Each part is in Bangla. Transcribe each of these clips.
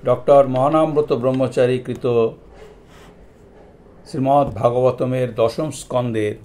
ডক্টর মহানামব্রত ব্রহ্মচারী কৃত শ্রীমদ্ ভাগবতমের দশম স্কন্দের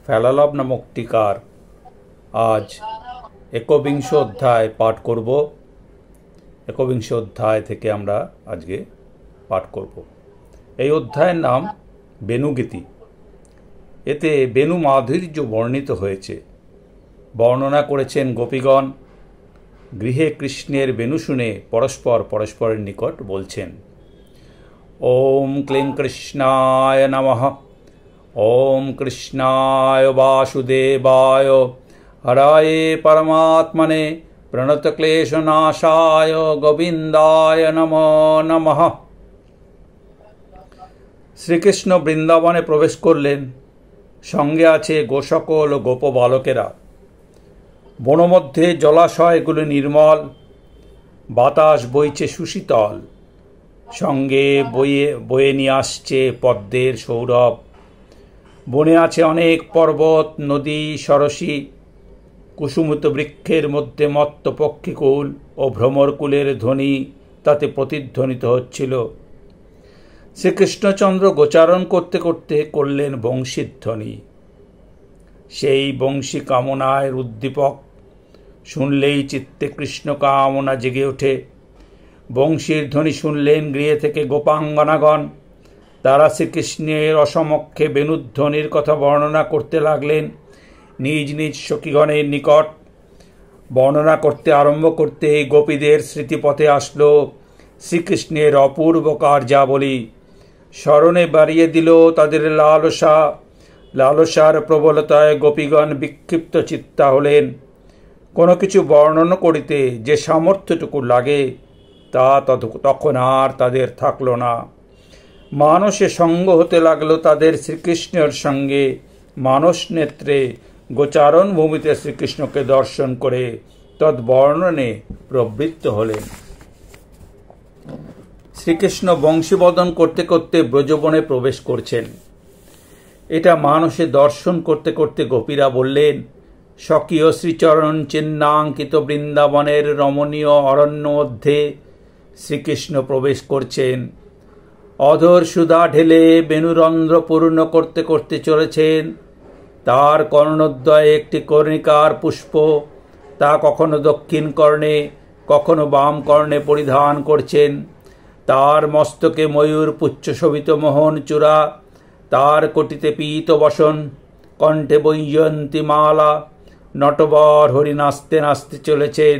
ফেলালভ নামক টিকার আজ একবিংশ অধ্যায় পাঠ করব। একবিংশ অধ্যায় থেকে আমরা আজকে পাঠ করব। এই অধ্যায়ের নাম বেণুগীতি। এতে বেণু মাধুর্য বর্ণিত হয়েছে। বর্ণনা করেছেন গোপীগণ। গৃহে কৃষ্ণের বেণু শুনে পরস্পরের নিকট বলছেন, ওম ক্লিং কৃষ্ণায় নমঃ, ওম কৃষ্ণায় বাসুদেবায়, হরায়ে পরমাত্মনে প্রণতক্লেশনাশায় গোবিন্দায় নমো নমঃ। শ্রীকৃষ্ণ বৃন্দাবনে প্রবেশ করলেন। সঙ্গে আছে গোসকল ও গোপ বালকেরা। বনমধ্যে জলাশয়গুলো নির্মল, বাতাস বইছে সুশীতল। সঙ্গে বয়ে নিয়ে আসছে পদ্মের সৌরভ। বনে আছে অনেক পর্বত, নদী, সরসী। কুসুমিত বৃক্ষের মধ্যে মত্ত পক্ষীকুল ও ভ্রমরকুলের ধ্বনি তাতে প্রতিধ্বনিত হচ্ছিল। শ্রীকৃষ্ণচন্দ্র গোচারণ করতে করতে করলেন বংশীধ্বনি। সেই বংশী কামনায় উদ্দীপক। শুনলেই চিত্তে কৃষ্ণ কামনা জেগে ওঠে। বংশীর ধ্বনি শুনলেন গৃহে থেকে গোপাঙ্গনাগণ। তারা শ্রীকৃষ্ণের অসমক্ষে বেণুধ্বনির কথা বর্ণনা করতে লাগলেন নিজ নিজ সখীগণের নিকট। বর্ণনা করতে আরম্ভ করতে গোপীদের স্মৃতিপথে আসলো শ্রীকৃষ্ণের অপূর্ব কার্যাবলী। স্মরণে বাড়িয়ে দিল তাদের লালসা। লালসার প্রবলতায় গোপীগণ বিক্ষিপ্ত চিত্তা হলেন। কোনো কিছু বর্ণনা করিতে যে সামর্থ্যটুকু লাগে তা তখন আর তাদের থাকল না। মানসে সঙ্গ হতে লাগলো তাদের শ্রীকৃষ্ণের সঙ্গে। মানস নেত্রে গোচারণ ভূমিতে শ্রীকৃষ্ণকে দর্শন করে তদ্বর্ণনে প্রবৃত্ত হলেন। শ্রীকৃষ্ণ বংশীবদন করতে করতে ব্রজবনে প্রবেশ করছেন। এটা মানসে দর্শন করতে করতে গোপীরা বললেন, স্বকীয় শ্রীচরণ চিহ্নাঙ্কিত বৃন্দাবনের রমণীয় অরণ্য মধ্যে শ্রীকৃষ্ণ প্রবেশ করছেন। অধর সুধা ঢেলে বেণুরন্ধ্র পূর্ণ করতে করতে চলেছেন। তার কর্ণদ্বয়ে একটি কর্ণিকার পুষ্প, তা কখনো দক্ষিণ কর্ণে কখনো বাম কর্ণে পরিধান করছেন। তার মস্তকে ময়ূর পুচ্ছ শোভিত মোহন চূড়া, তার কোটিতে পীত বসন, কণ্ঠে বৈজয়ন্তী মালা। নটবর হরি নাচতে নাচতে চলেছেন,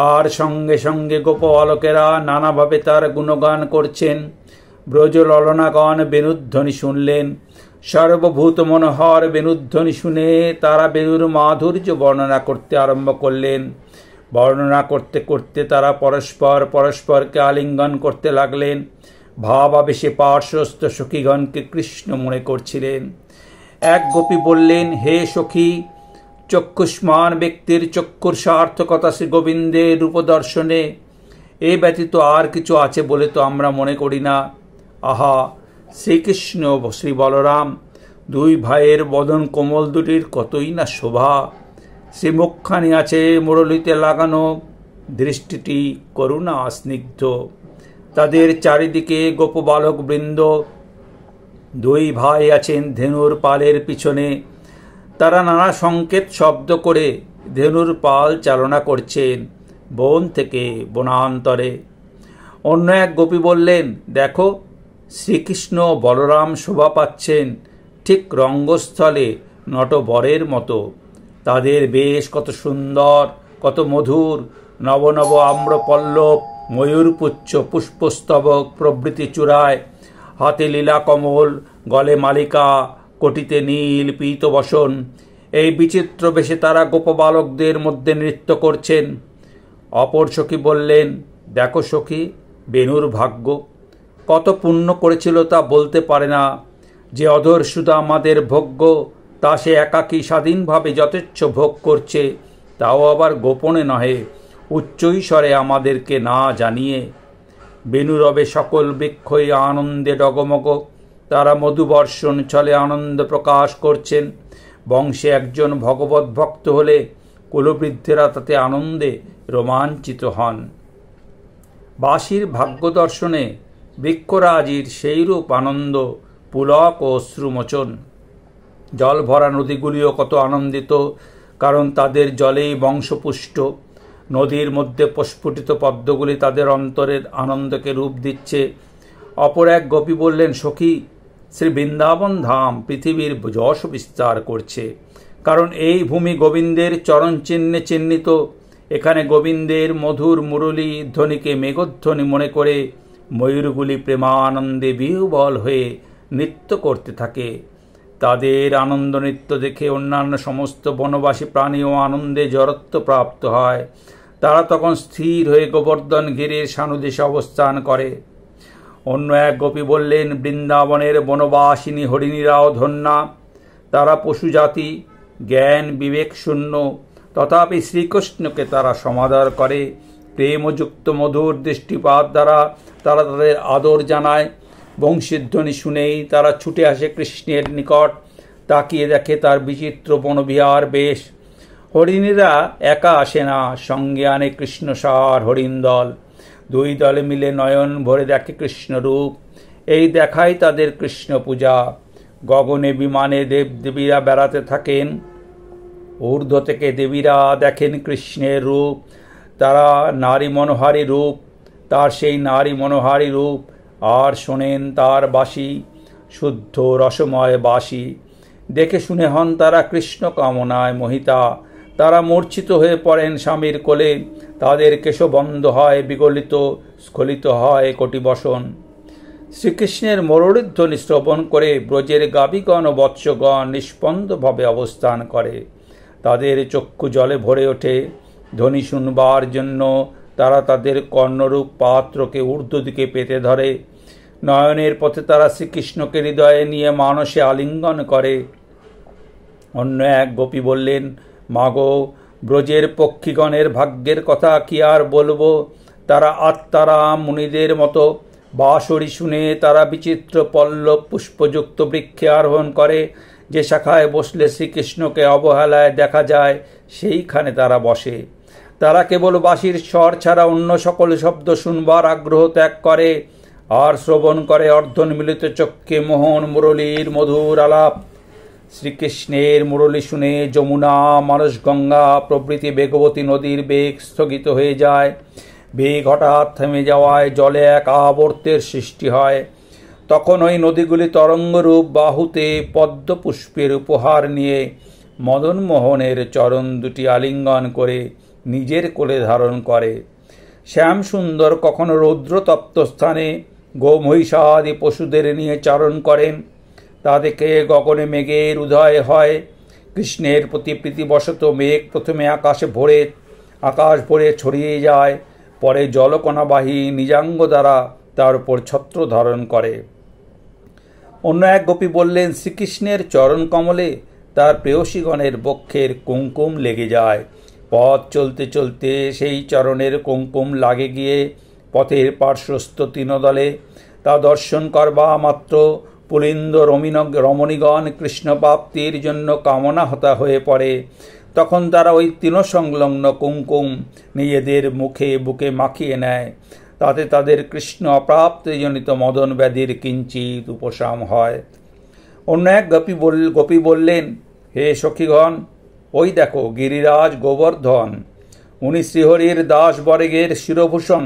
আর সঙ্গে সঙ্গে গোপবালকেরা নানাভাবে তার গুণগান করছেন। ব্রজ ললনাগণ বেণুধ্বনি শুনলেন। সর্বভূত মনোহর বেণুধ্বনি শুনে তারা বেণুর মাধুর্য বর্ণনা করতে আরম্ভ করলেন। বর্ণনা করতে করতে তারা পরস্পরকে আলিঙ্গন করতে লাগলেন। ভাবাবেশে পার্শ্বস্থ সখীগণকে কৃষ্ণ মনে করছিলেন। এক গোপী বললেন, হে সখী, চক্ষুষ্মান ব্যক্তির চক্ষুর সার্থকতা শ্রী গোবিন্দের রূপদর্শনে। এ ব্যতীত আর কিছু আছে বলে তো আমরা মনে করি না। আহা, শ্রীকৃষ্ণ শ্রী বলরাম দুই ভাইয়ের বদন কোমল দুটির কতই না শোভা। শ্রীমুখখানি আছে মুরলিতে লাগানো, দৃষ্টিটি করুণা স্নিগ্ধ। তাদের চারিদিকে গোপবালক বৃন্দ। দুই ভাই আছেন ধেনুর পালের পিছনে। তারা নানা সংকেত শব্দ করে ধেনুর পাল চালনা করছেন বন থেকে বনান্তরে। অন্য এক গোপী বললেন, দেখো, শ্রীকৃষ্ণ বলরাম শোভা পাচ্ছেন ঠিক রঙ্গস্থলে নটবরের মতো। তাদের বেশ কত সুন্দর, কত মধুর। নব নব আম্রপল্লব, ময়ূরপুচ্ছ, পুষ্পস্তবক প্রভৃতি চূড়ায়, হাতে লীলা কমল, গলে মালিকা, কোটিতে নীল পীতবসন। এই বিচিত্র বেশে তারা গোপবালকদের মধ্যে নৃত্য করছেন। অপর সখী বললেন, দেখো সখী, বেণুর ভাগ্য কত পুণ্য করেছিল তা বলতে পারে না। যে অধর সুধা আমাদের ভোগ্য, তা সে একাকী স্বাধীনভাবে যথেচ্ছ ভোগ করছে, তাও আবার গোপনে নহে, উচ্চৈস্বরে আমাদেরকে না জানিয়ে। বেণুরবে সকল বৃক্ষই আনন্দে ডগমগ। তারা মধুবর্ষণ ছলে আনন্দ প্রকাশ করছেন। বংশে একজন ভগবত ভক্ত হলে কুলবৃদ্ধেরা তাতে আনন্দে রোমাঞ্চিত হন। বাঁশির ভাগ্য দর্শনে বৃক্ষরাজির সেইরূপ আনন্দ, পুলক ও অশ্রুমোচন। জল ভরা নদীগুলিও কত আনন্দিত, কারণ তাদের জলেই বংশপুষ্ট। নদীর মধ্যে প্রস্ফুটিত পদ্মগুলি তাদের অন্তরের আনন্দকে রূপ দিচ্ছে। অপর এক গোপী বললেন, সখী, শ্রী বৃন্দাবন ধাম পৃথিবীর যশ বিস্তার করছে, কারণ এই ভূমি গোবিন্দের চরণ চিহ্নে চিহ্নিত। এখানে গোবিন্দের মধুর মুরলী ধ্বনিকে মেঘধ্বনি মনে করে ময়ূরগুলি প্রেমানন্দে বিহ্বল হয়ে নৃত্য করতে থাকে। তাদের আনন্দ নৃত্য দেখে অন্যান্য সমস্ত বনবাসী প্রাণীও আনন্দে জড়ত্ব প্রাপ্ত হয়। তারা তখন স্থির হয়ে গোবর্ধন গিরির সানুদেশে অবস্থান করে। অন্য এক গোপী বললেন, বৃন্দাবনের বনবাসিনী হরিণীরাও ধন্যা। তারা পশুজাতি, জ্ঞান বিবেক শূন্য, তথাপি শ্রীকৃষ্ণকে তারা সমাদর করে। প্রেমযুক্ত মধুর দৃষ্টিপাত দ্বারা তারা তাদের আদর জানায়। বংশীধ্বনি শুনেই তারা ছুটে আসে কৃষ্ণের নিকট, তাকিয়ে দেখে তার বিচিত্র বনবিহার বেশ। হরিণীরা একা আসে না, সঙ্গে আনে কৃষ্ণসার হরিণ দল। দুই দলে মিলে নয়ন ভরে দেখে কৃষ্ণরূপ। এই দেখাই তাদের কৃষ্ণ পূজা। গগনে বিমানে দেবদেবীরা বেড়াতে থাকেন। ঊর্ধ্ব থেকে দেবীরা দেখেন কৃষ্ণের রূপ। তারা নারী মনোহারী রূপ, তার সেই নারী মনোহারী রূপ, আর শোনেন তার বাঁশি, শুদ্ধ রসময় বাঁশি। দেখে শুনে হন তারা কৃষ্ণ কামনায় মোহিতা। তারা মূর্ছিত হয়ে পড়েন স্বামীর কোলে। তাদের কেশবন্ধ হয় বিগলিত, স্খলিত হয় কটিবসন। শ্রীকৃষ্ণের মুরলীধ্বনি শ্রবণ করে ব্রজের গাবিগণ ও বৎসগণ নিষ্পন্দভাবে অবস্থান করে। তাদের চক্ষু জলে ভরে ওঠে। ধ্বনি শুনবার জন্য তারা তাদের কর্ণরূপ পাত্রকে ঊর্ধ্ব দিকে পেতে ধরে। নয়নের পথে তারা শ্রীকৃষ্ণকে হৃদয়ে নিয়ে মানসে আলিঙ্গন করে। অন্য এক গোপী বললেন, মাগো, ব্রজের পক্ষীগণের ভাগ্যের কথা কি আর বলবো। তারা আত্মারা মুনিদের মতো। বাঁশরি শুনে তারা বিচিত্র পল্লব পুষ্পযুক্ত বৃক্ষে আরোহণ করে। যে শাখায় বসলে শ্রীকৃষ্ণকে অবহেলায় দেখা যায়, সেইখানে তারা বসে। তারা কেবল বাঁশির স্বর ছাড়া অন্য সকল শব্দ শুনবার আগ্রহ ত্যাগ করে, আর শ্রবণ করে অর্ধনিমিলিত চক্ষে মোহন মুরলীর মধুর আলাপ। শ্রীকৃষ্ণের মুরলী শুনে যমুনা, মানসগঙ্গা প্রভৃতি বেগবতী নদীর বেগ স্থগিত হয়ে যায়। বেগ হঠাৎ থেমে যাওয়ায় জলে এক আবর্তের সৃষ্টি হয়। তখন ওই নদীগুলি তরঙ্গরূপ বাহুতে পদ্মপুষ্পের উপহার নিয়ে মদনমোহনের চরণ দুটি আলিঙ্গন করে নিজের কোলে ধারণ করে। শ্যাম সুন্দর কখনো রৌদ্রতপ্ত স্থানে গোমহিষাদি পশুদের নিয়ে চারণ করেন। তা দেখে গগনে মেঘের উদয় হয়। কৃষ্ণের প্রতি প্রীতিবশত মেঘ প্রথমে আকাশ ভরে ছড়িয়ে যায়, পরে জলকণাবাহী নিজাঙ্গ দ্বারা তার উপর ছত্র ধারণ করে। অন্য এক গোপী বললেন, শ্রীকৃষ্ণের চরণ কমলে তার প্রেয়সীগণের বক্ষের কুঙ্কুম লেগে যায়। পথ চলতে চলতে সেই চরণের কুঙ্কুম লাগে গিয়ে পথের পার্শ্বস্থ তৃণদলে। তা দর্শন করবা মাত্র পুলিন্দ রমণীগণ কৃষ্ণপ্রাপ্তির জন্য কামনা হতা হয়ে পড়ে। তখন তারা ওই তৃণসংলগ্ন কুঙ্কুম নিজেদের মুখে বুকে মাখিয়ে নেয়। তাতে তাদের কৃষ্ণ অপ্রাপ্তিজনিত মদন ব্যাধির কিঞ্চিত উপশম হয়। অন্য এক গোপী বললেন, হে সখীগণ, ওই দেখো গিরিরাজ গোবর্ধন। উনি শ্রীহরির দাসবর্গের শিরভূষণ।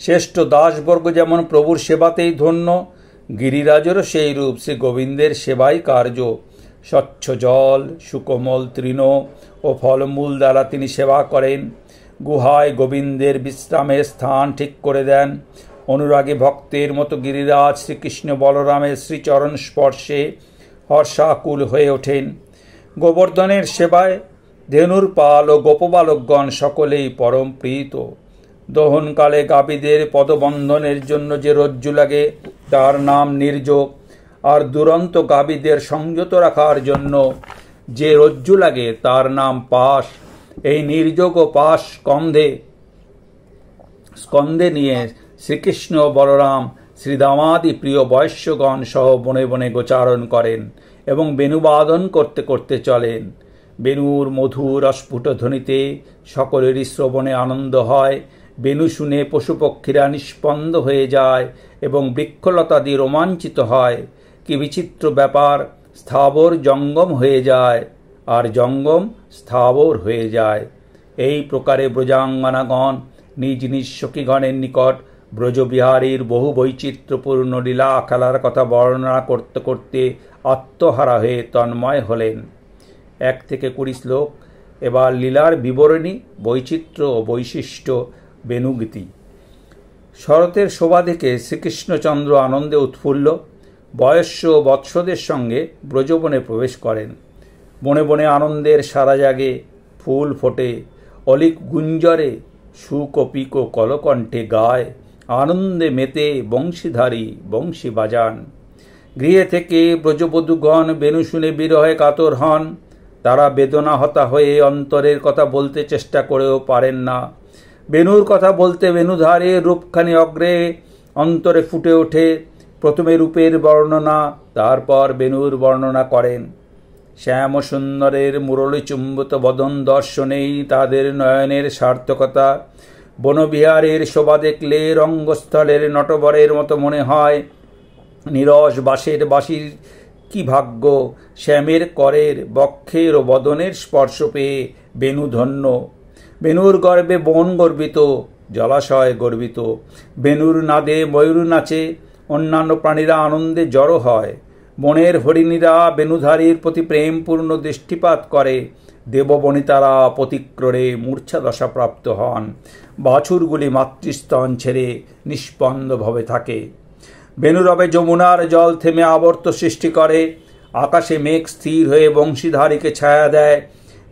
শ্রেষ্ঠ দাসবর্গ যেমন প্রভুর সেবাতেই ধন্য, গিরিরাজেরও সেই রূপ। শ্রী গোবিন্দের সেবাই কার্য। স্বচ্ছ জল, সুকোমল তৃণ ও ফলমূল দ্বারা তিনি সেবা করেন। গুহায় গোবিন্দের বিশ্রামের স্থান ঠিক করে দেন। অনুরাগী ভক্তের মতো গিরিরাজ শ্রীকৃষ্ণ বলরামের শ্রীচরণ স্পর্শে হর্ষাকুল হয়ে ওঠেন। গোবর্ধনের সেবায় ধেনুর পাল ও গোপবালকগণ সকলেই পরম প্রীত। দহনকালে গাভীদের পদবন্ধনের জন্য যে রজ্জু লাগে তার নাম নির্যোগ, আর দুরন্ত গাভীদের সংযত রাখার জন্য যে রজ্জু লাগে তার নাম পাশ। এই নির্যোগ ও পাশ স্কন্ধে নিয়ে শ্রীকৃষ্ণ বলরাম শ্রীদামাদি প্রিয় বয়স্যগণ সহ বনে বনে গোচারণ করেন এবং বেণুবাদন করতে করতে চলেন। বেণুর মধুর অস্ফুট ধ্বনিতে সকলেরই শ্রবণে আনন্দ হয়। বেনু শুনে পশুপক্ষীরা নিস্পন্দ হয়ে যায় এবং বৃক্ষলতাদি রোমাঞ্চিত হয়। কি বিচিত্র ব্যাপার! স্থাবর জঙ্গম হয়ে যায়, আর জঙ্গম স্থাবর হয়ে যায়। এই প্রকারে ব্রজাঙ্গনাগণ নিজ নিজ সখীগণের নিকট ব্রজবিহারীর বহু বৈচিত্র্যপূর্ণ লীলা খেলার কথা বর্ণনা করতে করতে আত্মহারা হয়ে তন্ময় হলেন। 1 থেকে 20 শ্লোক। এবার লীলার বিবরণী, বৈচিত্র্য ও বৈশিষ্ট্য, বেনুগীতি। শরতের শোভা দেখে শ্রীকৃষ্ণচন্দ্র আনন্দে উৎফুল্ল। বয়স্য বৎসদের সঙ্গে ব্রজবনে প্রবেশ করেন। বনে বনে আনন্দের সারা জাগে, ফুল ফোটে, অলিক গুঞ্জরে, সুক ও পিক ও কলকণ্ঠে গায়, আনন্দে মেতে বংশীধারী বংশী বাজান। গৃহে থেকে ব্রজবধূগণ বেনু শুনে বিরহে কাতর হন। তারা বেদনাহতা হয়ে অন্তরের কথা বলতে চেষ্টা করেও পারেন না। বেনুর কথা বলতে বেনুধারে রূপখানি অগ্রে অন্তরে ফুটে ওঠে। প্রথমে রূপের বর্ণনা, তারপর বেনুর বর্ণনা করেন। শ্যাম সুন্দরের মুরলীচুম্বিত বদন দর্শনেই তাদের নয়নের সার্থকতা। বনবিহারের শোভা দেখলে রঙ্গস্থলের নটবরের মতো মনে হয়। নীরস বাঁশের বাঁশির কি ভাগ্য! শ্যামের করের, বক্ষের ও বদনের স্পর্শ পেয়ে বেনু ধন্য। বেনুর গর্বে বন গর্বিত, জলাশয় গর্বিত। বেনুর নাদে ময়ূর নাচে, অন্যান্য প্রাণীরা আনন্দে জড়ো হয়। বনের হরিণীরা বেনুধারীর প্রতি প্রেমপূর্ণ দৃষ্টিপাত করে। দেববনিতারা প্রতিক্ররে মূর্ছাদশাপ্রাপ্ত হন। বাছুরগুলি মাতৃস্তন ছেড়ে নিষ্পন্দভাবে থাকে। বেনুরবে যমুনার জল থেমে আবর্ত সৃষ্টি করে। আকাশে মেঘ স্থির হয়ে বংশীধারীকে ছায়া দেয়।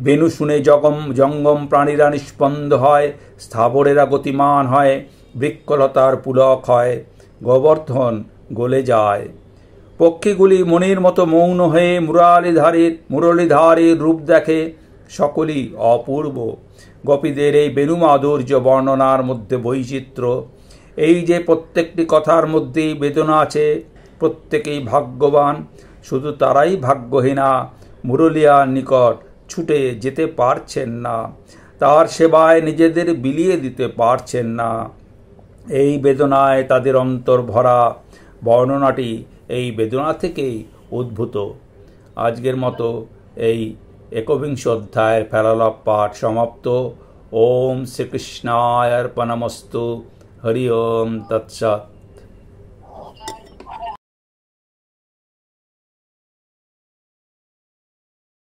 বেনু শুনে জঙ্গম প্রাণীরা নিষ্পন্দ হয়, স্থাবরেরা গতিমান হয়, বৃক্ষলতার পুলক হয়, গোবর্ধন গলে যায়। পক্ষীগুলি মনির মতো মৌন হয়ে মুরলীধারীর রূপ দেখে। সকলই অপূর্ব। গোপীদের এই বেনু মাধুর্য বর্ণনার মধ্যে বৈচিত্র্য। এই যে প্রত্যেকটি কথার মধ্যেই বেদনা আছে। প্রত্যেকেই ভাগ্যবান, শুধু তারাই ভাগ্যহীনা মুরলিয়ার নিকট ছুটে যেতে পারছেন না, তার সেবায় নিজেদের বিলিয়ে দিতে পারছেন না। এই বেদনায় তাদের অন্তর ভরা। বর্ণনাটি এই বেদনা থেকেই উদ্ভূত। আজকের মতো এই 21 অধ্যায়ের ফেলালাপ পাঠ সমাপ্ত। ওম শ্রীকৃষ্ণায় অর্পণমস্তু। হরি ওম তৎসৎ।